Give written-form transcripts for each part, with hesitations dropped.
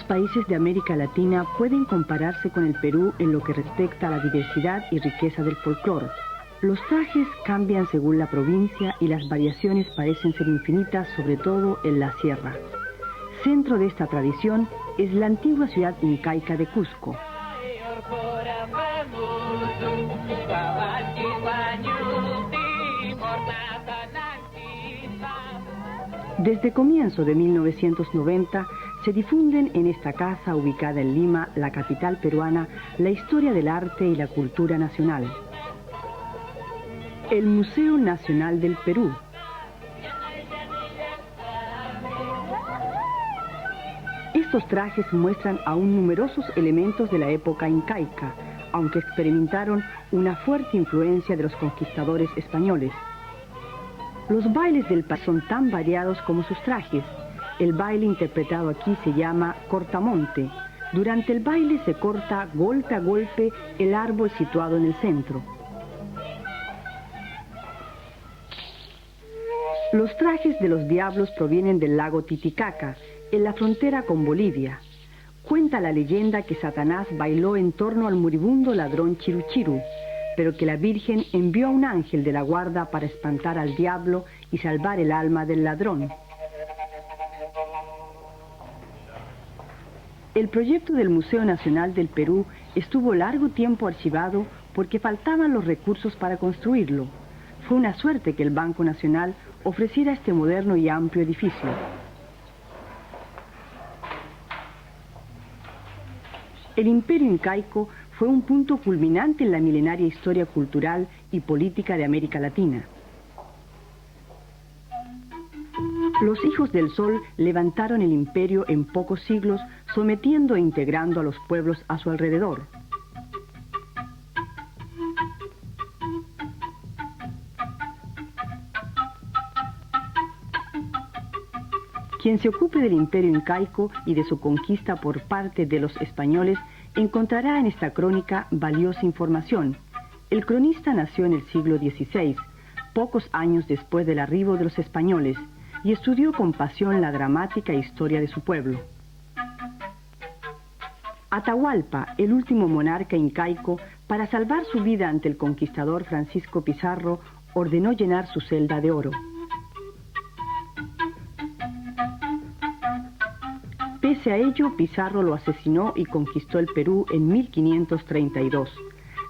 países de América Latina pueden compararse con el Perú en lo que respecta a la diversidad y riqueza del folclore. Los trajes cambian según la provincia y las variaciones parecen ser infinitas, sobre todo en la sierra. Centro de esta tradición es la antigua ciudad incaica de Cusco. Desde comienzo de 1990 se difunden en esta casa ubicada en Lima, la capital peruana, la historia del arte y la cultura nacional. El Museo Nacional del Perú. Estos trajes muestran aún numerosos elementos de la época incaica, aunque experimentaron una fuerte influencia de los conquistadores españoles. Los bailes del país son tan variados como sus trajes. El baile interpretado aquí se llama cortamonte. Durante el baile se corta golpe a golpe el árbol situado en el centro. Los trajes de los diablos provienen del lago Titicaca, en la frontera con Bolivia. Cuenta la leyenda que Satanás bailó en torno al moribundo ladrón Chiruchiru, pero que la Virgen envió a un ángel de la guarda para espantar al diablo y salvar el alma del ladrón. El proyecto del Museo Nacional del Perú estuvo largo tiempo archivado porque faltaban los recursos para construirlo. Fue una suerte que el Banco Nacional ofreciera este moderno y amplio edificio. El Imperio Incaico fue un punto culminante en la milenaria historia cultural y política de América Latina. Los hijos del sol levantaron el imperio en pocos siglos, sometiendo e integrando a los pueblos a su alrededor. Quien se ocupe del imperio incaico y de su conquista por parte de los españoles encontrará en esta crónica valiosa información. El cronista nació en el siglo XVI, pocos años después del arribo de los españoles, y estudió con pasión la dramática historia de su pueblo. Atahualpa, el último monarca incaico, para salvar su vida ante el conquistador Francisco Pizarro, ordenó llenar su celda de oro. Pese a ello, Pizarro lo asesinó y conquistó el Perú en 1532.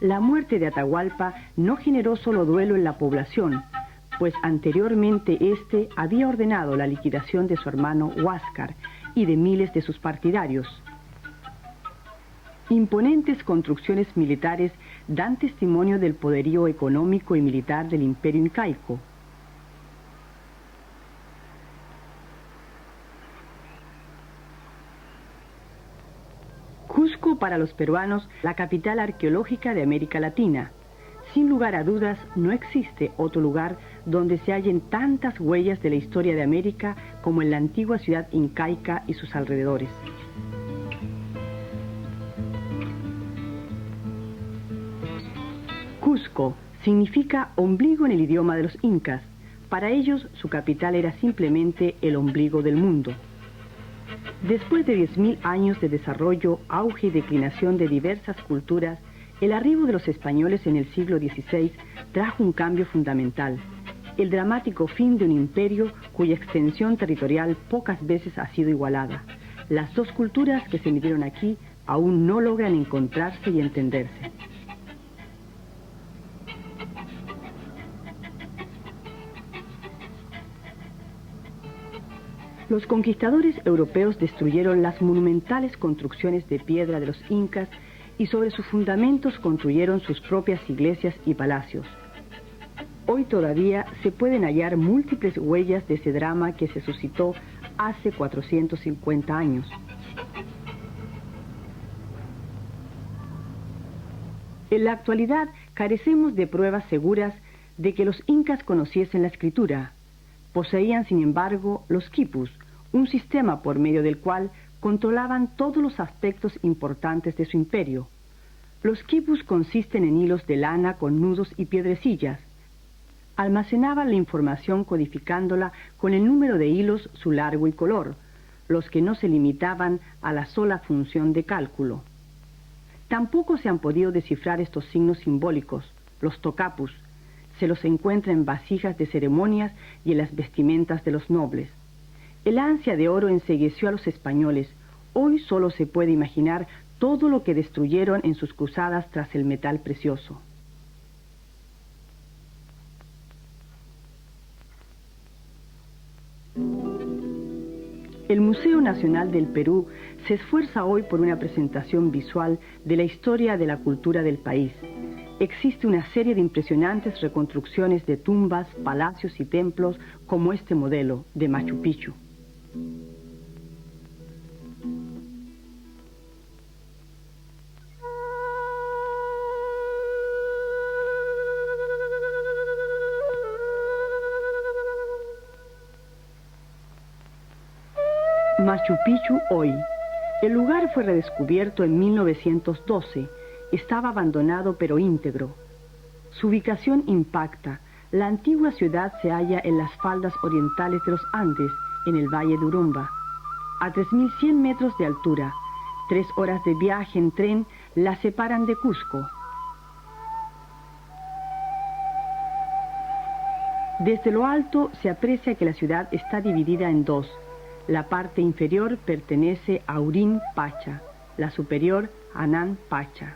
La muerte de Atahualpa no generó solo duelo en la población, pues anteriormente éste había ordenado la liquidación de su hermano Huáscar y de miles de sus partidarios. Imponentes construcciones militares dan testimonio del poderío económico y militar del imperio incaico. Cusco, para los peruanos, la capital arqueológica de América Latina. Sin lugar a dudas, no existe otro lugar donde se hallen tantas huellas de la historia de América como en la antigua ciudad incaica y sus alrededores. Cusco significa ombligo en el idioma de los incas. Para ellos, su capital era simplemente el ombligo del mundo. Después de 10.000 años de desarrollo, auge y declinación de diversas culturas, el arribo de los españoles en el siglo XVI trajo un cambio fundamental: el dramático fin de un imperio cuya extensión territorial pocas veces ha sido igualada. Las dos culturas que se midieron aquí aún no logran encontrarse y entenderse. Los conquistadores europeos destruyeron las monumentales construcciones de piedra de los incas y sobre sus fundamentos construyeron sus propias iglesias y palacios. Hoy todavía se pueden hallar múltiples huellas de ese drama que se suscitó hace 450 años. En la actualidad carecemos de pruebas seguras de que los incas conociesen la escritura. Poseían, sin embargo, los quipus, un sistema por medio del cual controlaban todos los aspectos importantes de su imperio. Los quipus consisten en hilos de lana con nudos y piedrecillas. Almacenaban la información codificándola con el número de hilos, su largo y color. los que no se limitaban a la sola función de cálculo. Tampoco se han podido descifrar estos signos simbólicos, los tocapus. Se los encuentra en vasijas de ceremonias y en las vestimentas de los nobles. El ansia de oro encegueció a los españoles. Hoy solo se puede imaginar todo lo que destruyeron en sus cruzadas tras el metal precioso. El Museo Nacional del Perú se esfuerza hoy por una presentación visual de la historia de la cultura del país. Existe una serie de impresionantes reconstrucciones de tumbas, palacios y templos como este modelo de Machu Picchu. Machu Picchu hoy. El lugar fue redescubierto en 1912. Estaba abandonado pero íntegro. Su ubicación impacta. La antigua ciudad se halla en las faldas orientales de los Andes, en el Valle de Urumba. A 3.100 metros de altura, 3 horas de viaje en tren la separan de Cusco. Desde lo alto se aprecia que la ciudad está dividida en dos. La parte inferior pertenece a Urín Pacha, la superior a Anán Pacha.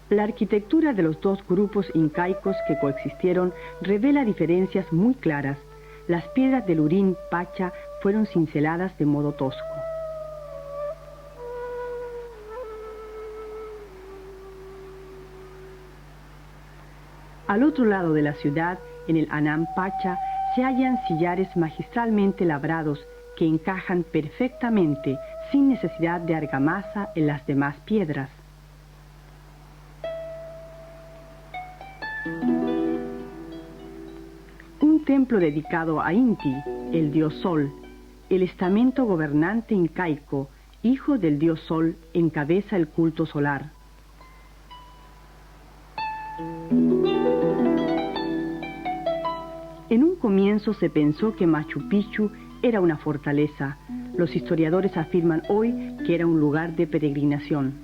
La arquitectura de los dos grupos incaicos que coexistieron revela diferencias muy claras. Las piedras del Urín Pacha fueron cinceladas de modo tosco. Al otro lado de la ciudad, en el Anán Pacha, se hallan sillares magistralmente labrados que encajan perfectamente, sin necesidad de argamasa, en las demás piedras. Un templo dedicado a Inti, el dios Sol. El estamento gobernante incaico, hijo del dios Sol, encabeza el culto solar. En un comienzo se pensó que Machu Picchu era una fortaleza. Los historiadores afirman hoy que era un lugar de peregrinación.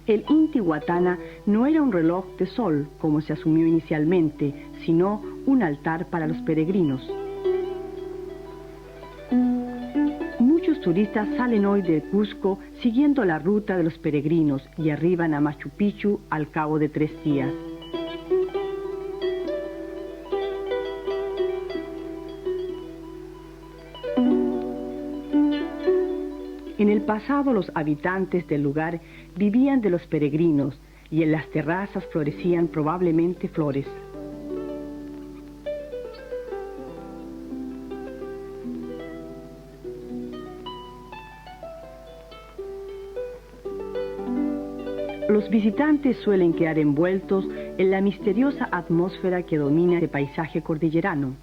El Intihuatana no era un reloj de sol, como se asumió inicialmente, sino un altar para los peregrinos. Muchos turistas salen hoy de Cusco siguiendo la ruta de los peregrinos y arriban a Machu Picchu al cabo de 3 días. En el pasado los habitantes del lugar vivían de los peregrinos y en las terrazas florecían probablemente flores. Los visitantes suelen quedar envueltos en la misteriosa atmósfera que domina el paisaje cordillerano.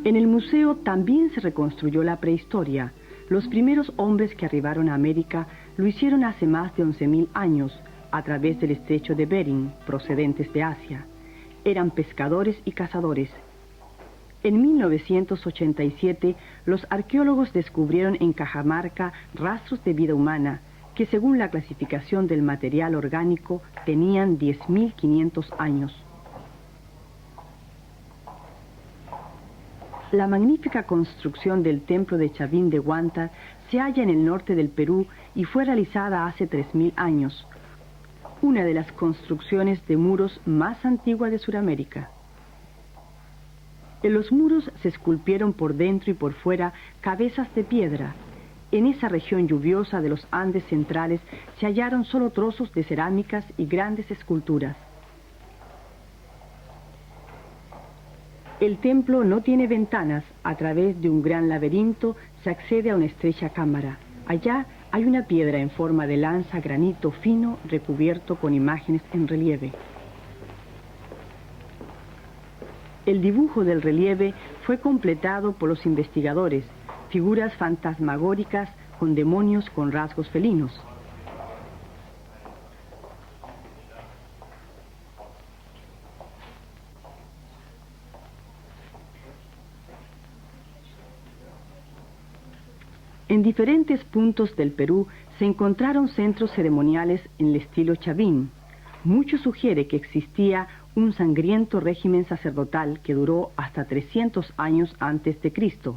En el museo también se reconstruyó la prehistoria. Los primeros hombres que arribaron a América lo hicieron hace más de 11.000 años, a través del estrecho de Bering, procedentes de Asia. Eran pescadores y cazadores. En 1987, los arqueólogos descubrieron en Cajamarca rastros de vida humana que, según la clasificación del material orgánico, tenían 10.500 años. La magnífica construcción del templo de Chavín de Huántar se halla en el norte del Perú y fue realizada hace 3.000 años, una de las construcciones de muros más antiguas de Sudamérica. En los muros se esculpieron por dentro y por fuera cabezas de piedra. En esa región lluviosa de los Andes centrales se hallaron solo trozos de cerámicas y grandes esculturas. El templo no tiene ventanas. A través de un gran laberinto se accede a una estrecha cámara. Allá hay una piedra en forma de lanza, granito fino, recubierto con imágenes en relieve. El dibujo del relieve fue completado por los investigadores. figuras fantasmagóricas con demonios con rasgos felinos. En diferentes puntos del Perú se encontraron centros ceremoniales en el estilo Chavín. Mucho sugiere que existía un sangriento régimen sacerdotal que duró hasta 300 años antes de Cristo.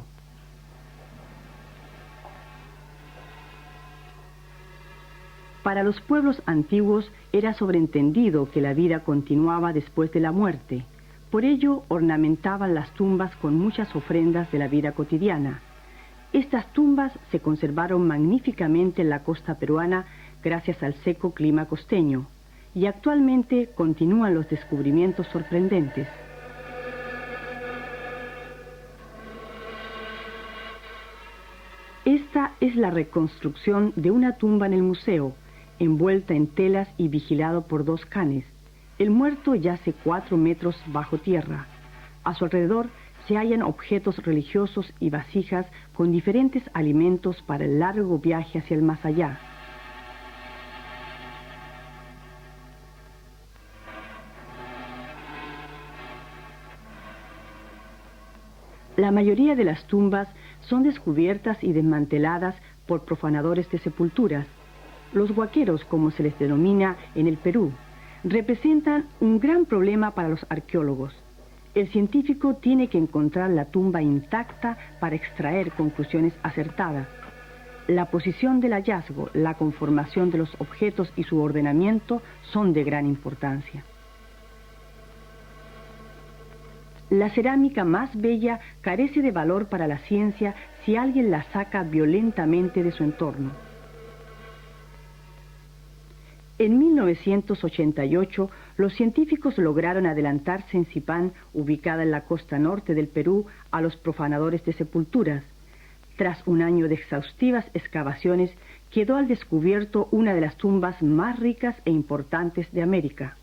Para los pueblos antiguos era sobreentendido que la vida continuaba después de la muerte. Por ello ornamentaban las tumbas con muchas ofrendas de la vida cotidiana. Estas tumbas se conservaron magníficamente en la costa peruana gracias al seco clima costeño, y actualmente continúan los descubrimientos sorprendentes. Esta es la reconstrucción de una tumba en el museo, envuelta en telas y vigilado por 2 canes. El muerto yace 4 metros bajo tierra. A su alrededor se hallan objetos religiosos y vasijas con diferentes alimentos para el largo viaje hacia el más allá. La mayoría de las tumbas son descubiertas y desmanteladas por profanadores de sepulturas. Los huaqueros, como se les denomina en el Perú, representan un gran problema para los arqueólogos. El científico tiene que encontrar la tumba intacta para extraer conclusiones acertadas. La posición del hallazgo, la conformación de los objetos y su ordenamiento son de gran importancia. La cerámica más bella carece de valor para la ciencia si alguien la saca violentamente de su entorno. En 1988, los científicos lograron adelantarse en Sipán, ubicada en la costa norte del Perú, a los profanadores de sepulturas. Tras un año de exhaustivas excavaciones, quedó al descubierto una de las tumbas más ricas e importantes de América.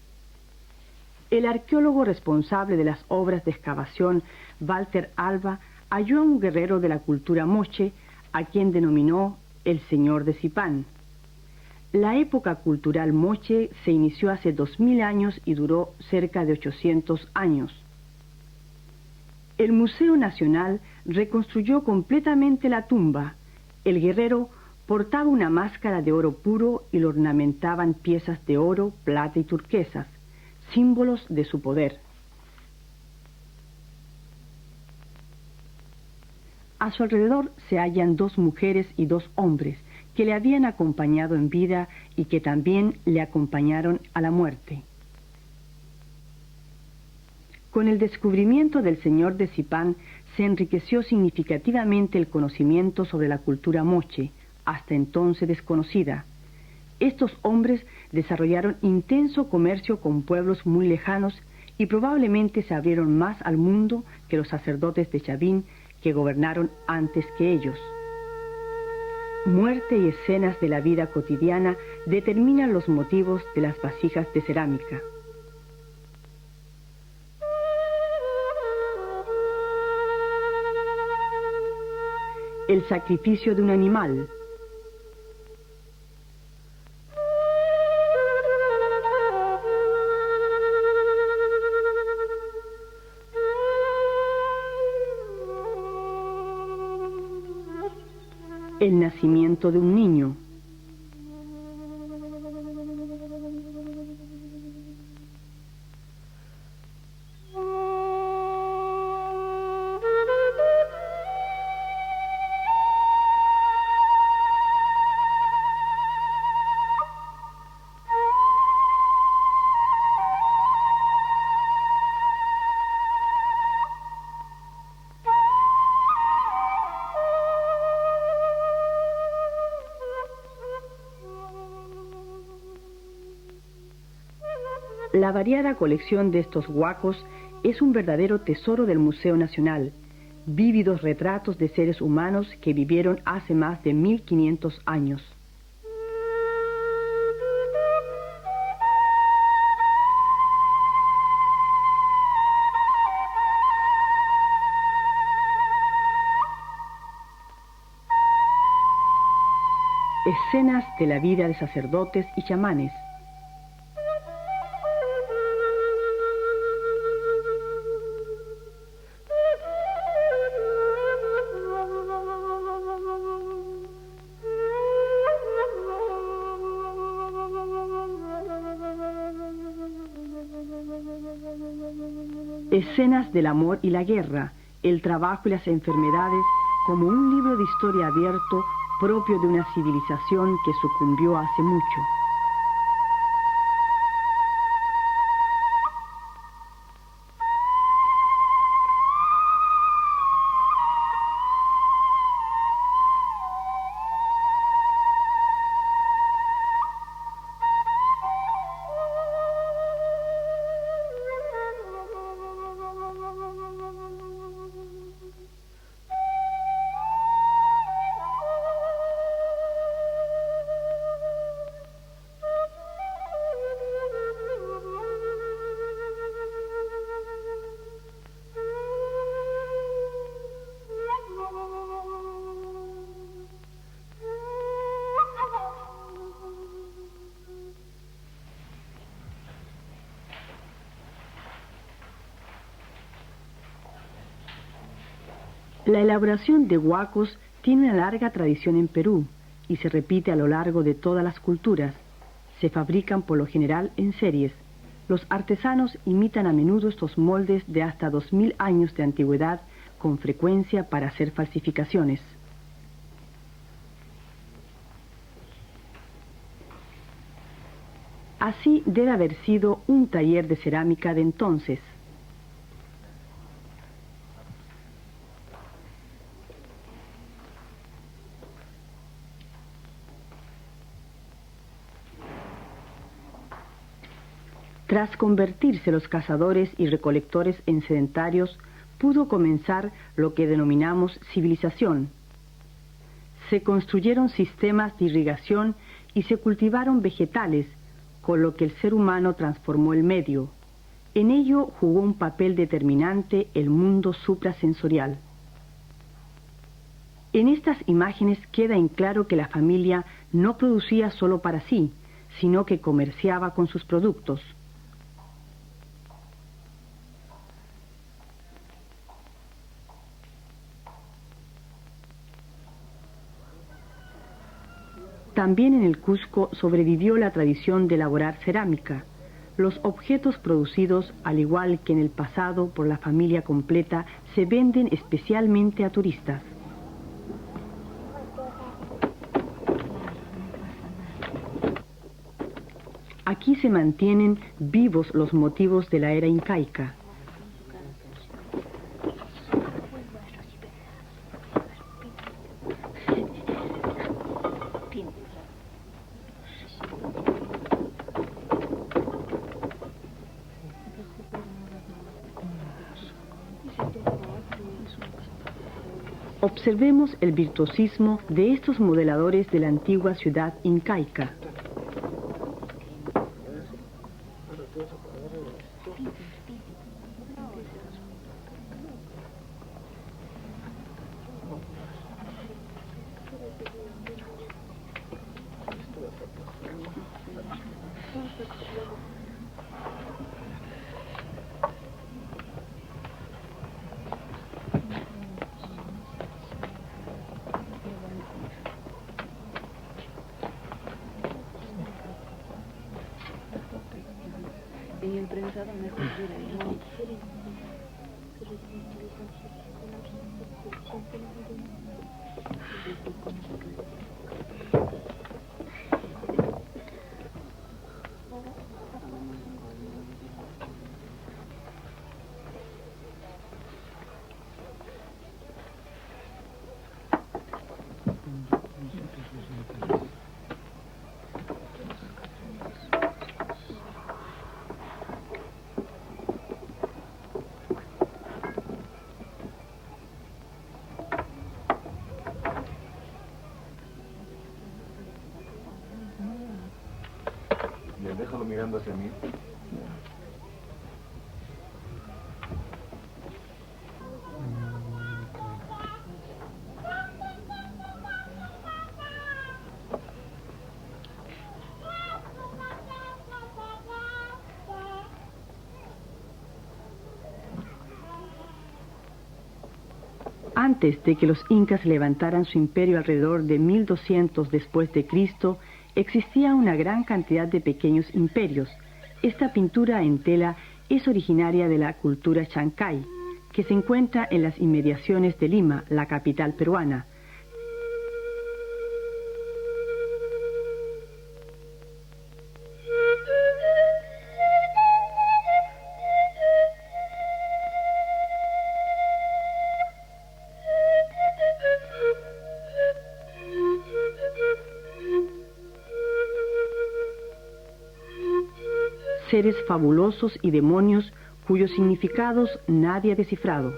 El arqueólogo responsable de las obras de excavación, Walter Alba, halló a un guerrero de la cultura moche, a quien denominó el Señor de Sipán. La época cultural moche se inició hace 2000 años y duró cerca de 800 años. El Museo Nacional reconstruyó completamente la tumba. El guerrero portaba una máscara de oro puro y lo ornamentaban piezas de oro, plata y turquesas, símbolos de su poder. A su alrededor se hallan 2 mujeres y 2 hombres que le habían acompañado en vida y que también le acompañaron a la muerte. Con el descubrimiento del Señor de Sipán se enriqueció significativamente el conocimiento sobre la cultura moche, hasta entonces desconocida. Estos hombres desarrollaron intenso comercio con pueblos muy lejanos y probablemente se abrieron más al mundo que los sacerdotes de Chavín que gobernaron antes que ellos. Muerte y escenas de la vida cotidiana determinan los motivos de las vasijas de cerámica. El sacrificio de un animal. El nacimiento de un niño. La variada colección de estos huacos es un verdadero tesoro del Museo Nacional, vívidos retratos de seres humanos que vivieron hace más de 1500 años. Escenas de la vida de sacerdotes y chamanes. Escenas del amor y la guerra, el trabajo y las enfermedades, como un libro de historia abierto propio de una civilización que sucumbió hace mucho. La elaboración de huacos tiene una larga tradición en Perú y se repite a lo largo de todas las culturas. Se fabrican por lo general en series. Los artesanos imitan a menudo estos moldes de hasta 2000 años de antigüedad con frecuencia para hacer falsificaciones. Así debe haber sido un taller de cerámica de entonces. Tras convertirse los cazadores y recolectores en sedentarios, pudo comenzar lo que denominamos civilización. Se construyeron sistemas de irrigación y se cultivaron vegetales, con lo que el ser humano transformó el medio. En ello jugó un papel determinante el mundo suprasensorial. En estas imágenes queda en claro que la familia no producía solo para sí, sino que comerciaba con sus productos. También en el Cusco sobrevivió la tradición de elaborar cerámica. Los objetos producidos, al igual que en el pasado por la familia completa, se venden especialmente a turistas. Aquí se mantienen vivos los motivos de la era incaica. Observemos el virtuosismo de estos modeladores de la antigua ciudad incaica. Déjalo mirando hacia mí. Antes de que los incas levantaran su imperio alrededor de 1200 después de Cristo, existía una gran cantidad de pequeños imperios. Esta pintura en tela es originaria de la cultura Chancay, que se encuentra en las inmediaciones de Lima, la capital peruana. Seres fabulosos y demonios cuyos significados nadie ha descifrado.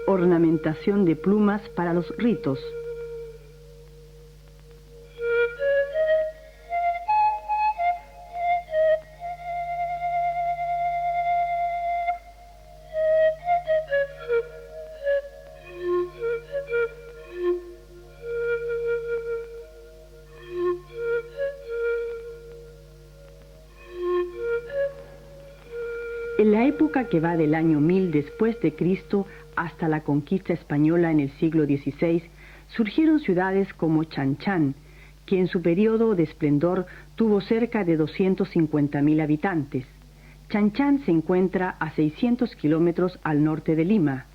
Ornamentación de plumas para los ritos. En la época que va del año 1000 después de Cristo hasta la conquista española en el siglo XVI, surgieron ciudades como Chanchán, que en su periodo de esplendor tuvo cerca de 250.000 habitantes. Chanchán se encuentra a 600 kilómetros al norte de Lima.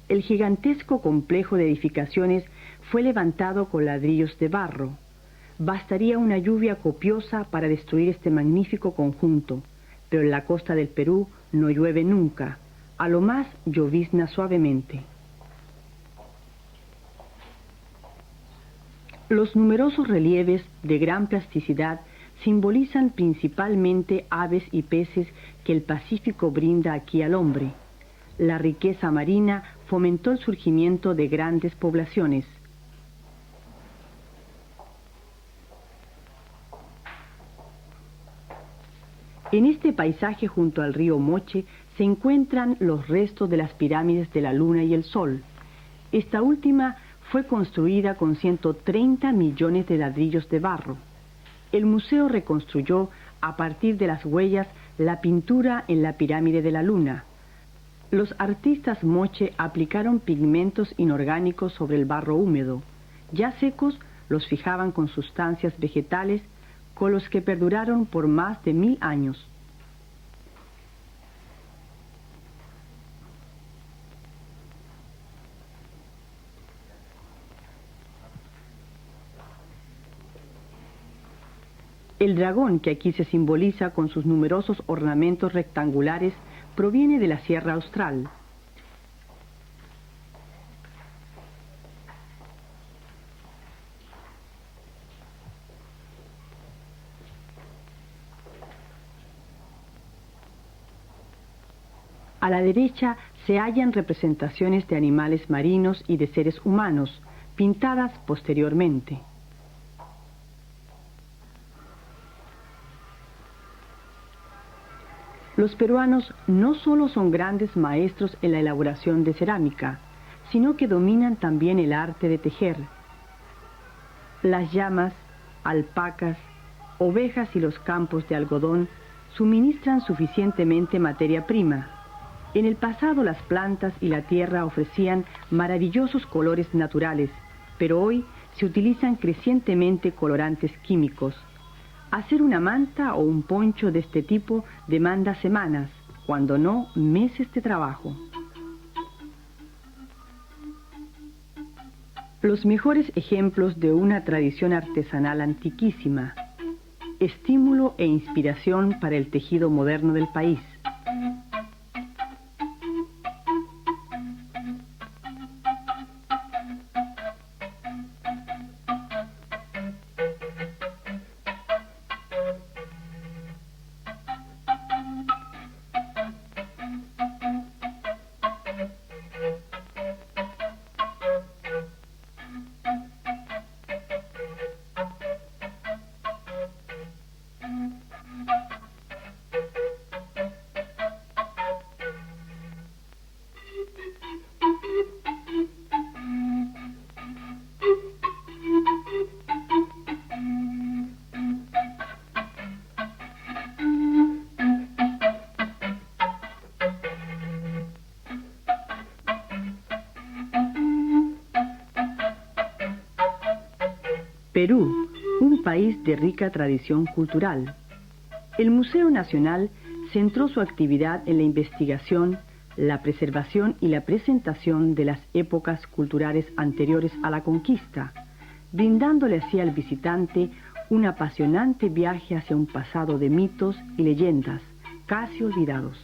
El gigantesco complejo de edificaciones fue levantado con ladrillos de barro. Bastaría una lluvia copiosa para destruir este magnífico conjunto, pero en la costa del Perú no llueve nunca, a lo más llovizna suavemente. Los numerosos relieves de gran plasticidad simbolizan principalmente aves y peces que el Pacífico brinda aquí al hombre. La riqueza marina fomentó el surgimiento de grandes poblaciones. En este paisaje junto al río Moche se encuentran los restos de las pirámides de la Luna y el Sol. Esta última fue construida con 130 millones de ladrillos de barro. El museo reconstruyó a partir de las huellas la pintura en la pirámide de la Luna. Los artistas Moche aplicaron pigmentos inorgánicos sobre el barro húmedo. Ya secos, los fijaban con sustancias vegetales con los que perduraron por más de 1000 años. El dragón que aquí se simboliza con sus numerosos ornamentos rectangulares proviene de la Sierra Austral. A la derecha se hallan representaciones de animales marinos y de seres humanos, pintadas posteriormente. Los peruanos no solo son grandes maestros en la elaboración de cerámica, sino que dominan también el arte de tejer. Las llamas, alpacas, ovejas y los campos de algodón suministran suficientemente materia prima. En el pasado las plantas y la tierra ofrecían maravillosos colores naturales, pero hoy se utilizan crecientemente colorantes químicos. Hacer una manta o un poncho de este tipo demanda semanas, cuando no meses de trabajo. Los mejores ejemplos de una tradición artesanal antiquísima, estímulo e inspiración para el tejido moderno del país. Perú, un país de rica tradición cultural. El Museo Nacional centró su actividad en la investigación, la preservación y la presentación de las épocas culturales anteriores a la conquista, brindándole así al visitante un apasionante viaje hacia un pasado de mitos y leyendas casi olvidados.